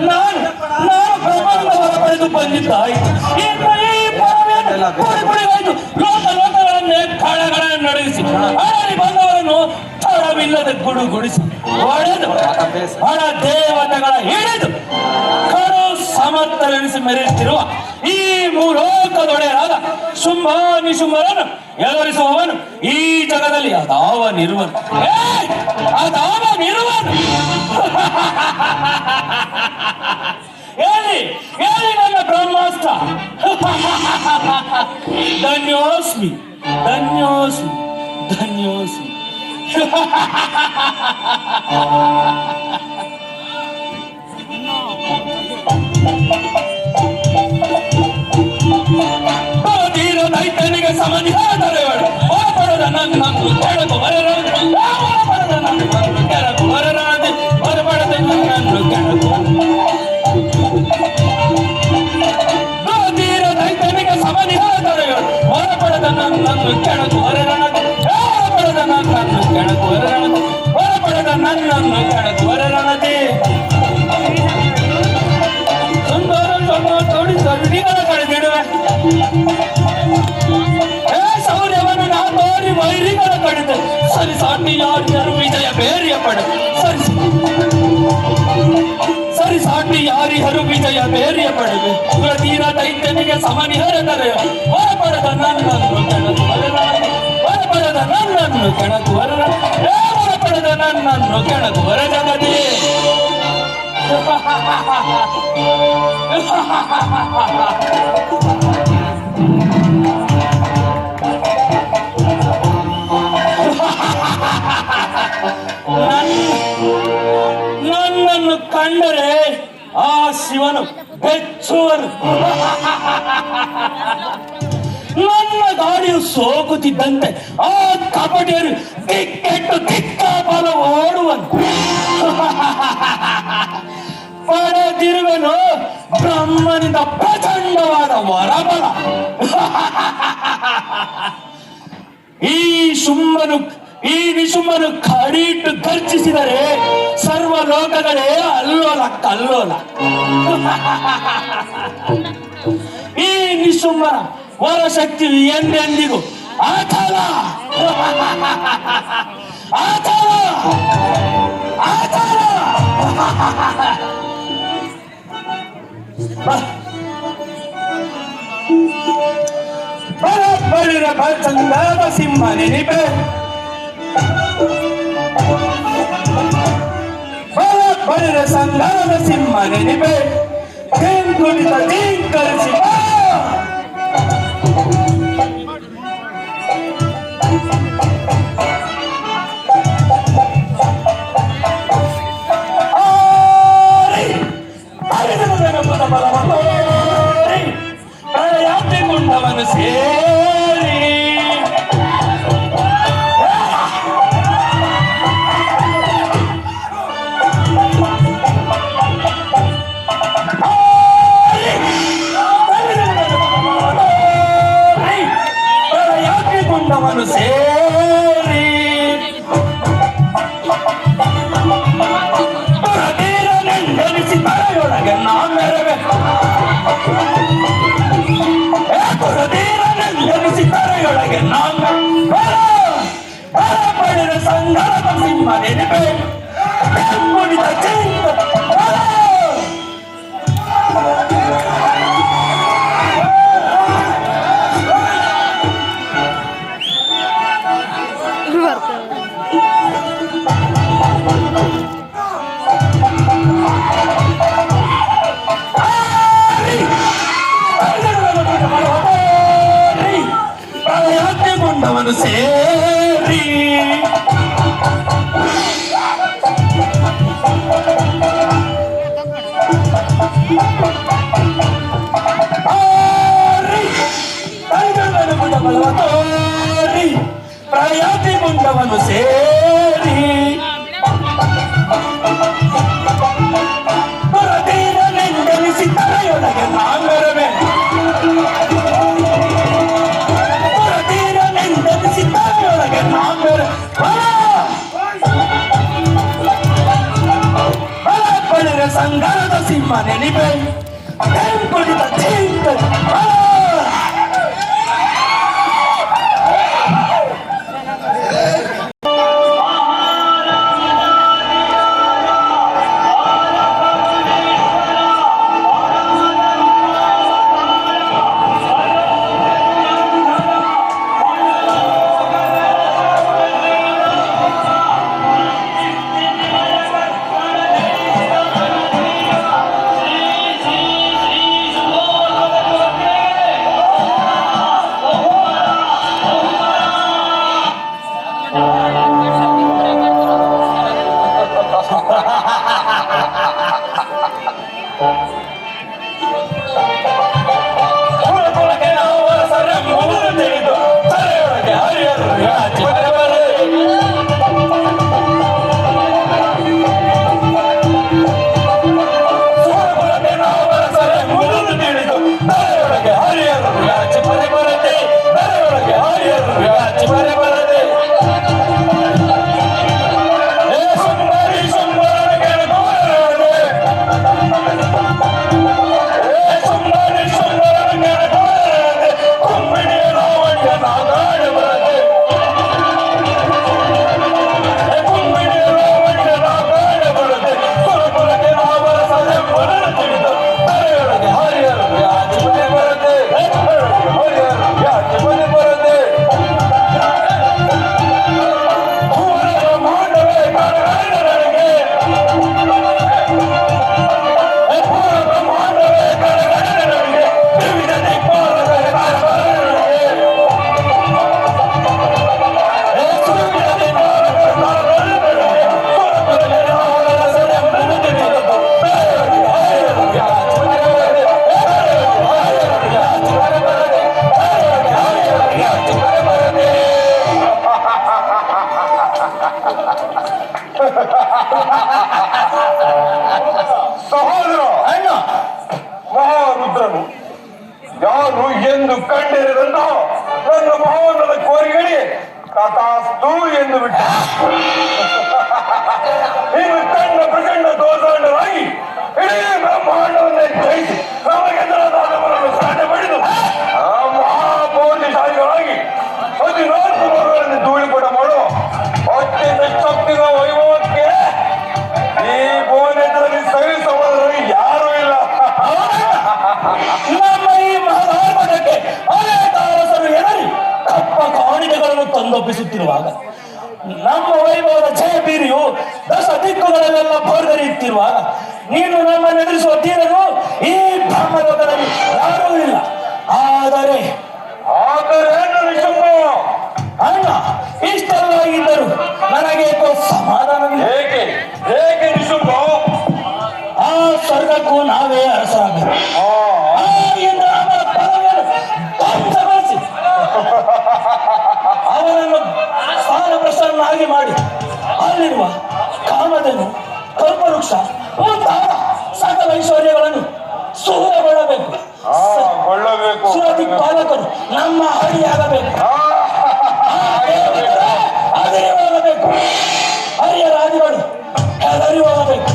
ನಾನು ಪ್ರಬಂಧವರ ಪಡೆದು ಬಂದಿದ್ದಾಯಿತು. ಇನ್ನು ಈ ಪರವೆಯನ್ನು ಪುಡಿಪುಡಿಗಾಯ್ತು. ಲೋಕಗಳನ್ನೇ ಕಳಗಳನ್ನು ನಡೆಸಿ ಹಣರಿ ಬಂದವರನ್ನು ತರವಿಲ್ಲದೆ ಗುಡುಗುಡಿಸಿ ಹೊಡೆದು ಹಣ ದೇವತೆಗಳ ಹಿಡಿದು ಕರು ಸಮರ್ಥನೆನಿಸಿ ಮೆರೆಯುತ್ತಿರುವ ಈ ಮೂಲೋಕದೊಡೆಯರಾದ ಶುಂಭ ನಿಶುಂಭರನ್ನು ಎದುರಿಸುವವನು ಈ ಜಗದಲ್ಲಿ ಅದಾವನಿರುವನು. ಅದಾವನಿರುವನು. ಹೇಳಿ ಹೇಳಿ ನನ್ನ ಬ್ರಹ್ಮಾಸ್ತ್ರ. ಧನ್ಯೋಸ್ಮಿ ಧನ್ಯೋಸ್ಮಿ ಧನ್ಯೋಸ್ಮಿ. ದೈತ್ಯನಿಗೆ ಸಮನಿಹಾದರೆ ಹೊರಪಡದ ನನ್ನ ಕೆಳಕು ಹೊರರಾದ ಹೊರಪಡದ ನನ್ನ ಕೆಳಕು ಹೊರರಾದೆ ಹೊರಪಡದ ನನ್ನನ್ನು ಕೆಳಕು ದೈತ್ಯನಿಗೆ ಸಮನಿಹಾದರೆ ಹೊರಪಡದ ನನ್ನನ್ನು ಕೆಳಕು ಹೊರರಾದೆ ಹೊರಪಡದ ನನ್ನನ್ನು ಕೆಳಕು ಹೊರರಾದೆ ಹೊರಪಡದ ನನ್ನನ್ನು ಕೆಳಕು ಹೊರರಾದೆ. ಸುಂದರ ತೋಡಿ ಸರಿಗಳ ಕಳೆದಿಡುವೆ ಶೌರ್ಯವನ್ನು ನಾ ತೋರಿ ವೈರಿಗಳ ಕಡಿದು ಸರಿಸಾಟಿ ಯಾರ್ಯಾರು ವಿಜಯ ಬೇರಿಯ ಪಡೆದು ಸರಿಸಾಟಿ ಯಾರಿಹರು ವಿಜಯ ಬೇರಿಯ ಪಡೆದು ತೀರ ದೈತ್ಯನಿಗೆ ಸಮನಿಹರದರೆ ಹೊರಪಡದ ನನ್ನನ್ನು ಕೆಣಕು ಹೊರರಾದೆ ಹೊರಪಡದ ನನ್ನನ್ನು ಕೆಣಕು ಹೊರಪಡದ ನನ್ನನ್ನು ಕೆಣಕು ಹೊರಜಗದೇ. ನನ್ನನ್ನು ಕಂಡರೆ ಆ ಶಿವನು ಬೆಚ್ಚುವನು. ನನ್ನ ಗಾಡಿಯು ಸೋಕುತ್ತಿದ್ದಂತೆ ಆ ಕಪಟಿಯರು ದಿಕ್ಕೆಟ್ಟು ದಿಕ್ಕಾಪಾಲ ಓಡುವನು. ಪಡೆದಿರುವೆನು ಬ್ರಹ್ಮನಿಂದ ಪ್ರಚಂಡವಾದ ವರಬಲ. ಈ ನಿಶುಂಭನು ಕಡಿಟ್ಟು ಗರ್ಜಿಸಿದರೆ ಸರ್ವ ಲೋಕಗಳೇ ಅಲ್ಲೋಲ ಕಲ್ಲೋಲ. ಈ ನಿಶುಂಭನ ವರಶಕ್ತಿಯು ಎಂದೆಂದಿಗೂ ಅಚಲ ಅಚಲ ಅಚಲ. ಬರಬರಿರ ಚಂದದ ಸಿಂಹ ನೆನಿಪೆ ಬರಬರಿರ ಸಂಗದ ಸಿಂಹ ನೆನಿಪೆ ಕುಣಿತ ಜಿಂಕರಿಸಿ ಪ್ರಯಾತಿಗೊಂಡವನು ಸೇರಿ ಪ್ರಯಾತಿಗೊಂಡವನು ಸೇರಿ ಪುರದೀರನೆಂದೆನಿಸಿ ತಲೆಯೊಳಗೆ ನಾ ಮೆರವೆ ಪುರದೀರನೆಂದೆನಿಸಿ ನಾನು ಪಡೆದ ಸಂಗರದ ಸಿಂಹ ನೆನಪೆ ಕುಣಿತ ಚಿಂತ ಪ್ರಯಾತಿಗೊಂಡವನು ಸೇರಿ ಪ್ರಯಾತಿಗೊಂಡವನು ಸೇರಿ ಪುರದೀರನೆಂದೆನಿಸಿ ತಲೆಯೊಳಗೆ ನಾಗರವೇ ಪುರದೀರನೆಂದೆನಿಸಿ ತಲೆಯೊಳಗೆ ನೆನಿಪೆ ಕುಳಿತ ಚಿಂತನೆ ಸಹೋದರ ಅಣ್ಣ ಮಹಾರುದ್ರನು ಯಾರು ಎಂದು ಕಂಡಿರದಂತ ನನ್ನ ಭಾವನದ ಕೋರಿಗಳಿ ತಥಾಸ್ತು ಎಂದು ಬಿಟ್ಟ. ಇನ್ನು ಕಂಡ ಪ್ರಚಂಡ ದೋಷಾಂಡರಾಗಿ ಇಡೀ ಬ್ರಹ್ಮಾಂಡವನ್ನೇ ಜಯಿಸಿ ನಮಗೆದುರಾದವರನ್ನು ಸಾಧನೆ ಮಾಡಿದು ಆ ಮಹಾಬೋಧಿಶಾಲಿಗಳಾಗಿ 14 ಮರಗಳನ್ನು ಧೂಳಿಪಟ ಮಾಡುವ ಅತ್ಯಂತ ಶಕ್ತಿಯ ವೈಭವಕ್ಕೆ ಈ ಭುವನೇಶ್ವರಲ್ಲಿ ಸವಿ ಸಹೋದರರು ಯಾರೂ ಇಲ್ಲ. ನಮ್ಮ ಈ ಮಹಾಭಾರತಕ್ಕೆ ಅನೇಕ ಅರಸರು ಎಡರಿ ತಪ್ಪ ಕಾಣಿಕೆಗಳನ್ನು ತಂದೊಪ್ಪಿಸುತ್ತಿರುವಾಗ ನಮ್ಮ ವೈಭವದ ಜಯ ಬೀರಿಯು ದಶ ದಿಕ್ಕುಗಳಲ್ಲೆಲ್ಲ ಭೋರ್ಗರಿಯುತ್ತಿರುವಾಗ ನೀನು ನಮ್ಮನ್ನು ಎದುರಿಸುವ ತೀರನು ಈ ಬ್ರಹ್ಮಲೋಕದಲ್ಲಿ ಯಾರೂ ಇಲ್ಲ. ಆದರೆ ಅಣ್ಣ ಇಷ್ಟೆಲ್ಲ ಇದ್ದರು ನನಗೇಕೋ ಸಮಾಧಾನವಿಲ್ಲ. ಹೇಗೆ ಹೇಗೆ ನಿಶುಂಭ? ಆ ಸ್ವರ್ಗಕ್ಕೂ ನಾವೇ ಅರಸರಾಗಬೇಕು. ಆ ಇಂದ್ರ ಅವರ ಪದವಿಯನ್ನು ಧ್ವಂಸಗೊಳಿಸಿ ಅವರನ್ನು ಸ್ಥಾನಭ್ರಷ್ಟರನ್ನಾಗಿ ಮಾಡಿ ಅಲ್ಲಿರುವ ಕಾಮಧೇನು ಕಲ್ಪವೃಕ್ಷ ಮುಂತಾದ ಸಕಲ ಐಶ್ವರ್ಯಗಳನ್ನು ಸುರಗೊಳ್ಳಬೇಕು. ಸುರದಿಕ್ಪಾಲಕರು ನಮ್ಮ ಹರಿಯಾಗಬೇಕು. ಅದೇ ಹೋಗಬೇಕು. ಹರಿಯ ರಾಜಗಳು ಹೆದರಿ ಹೋಗಬೇಕು.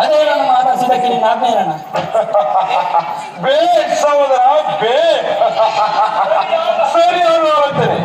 ಅದೇ ನನ್ನ ಮಾತಾಡಿಸಿದಕ್ಕೆ ನಿನ್ನ ಆಜ್ಞೆಯಣ್ಣ. ಬೇ ಸಹೋದರ ಬೇ ಸರಿ ಅನ್ನುವಂತೇನೆ.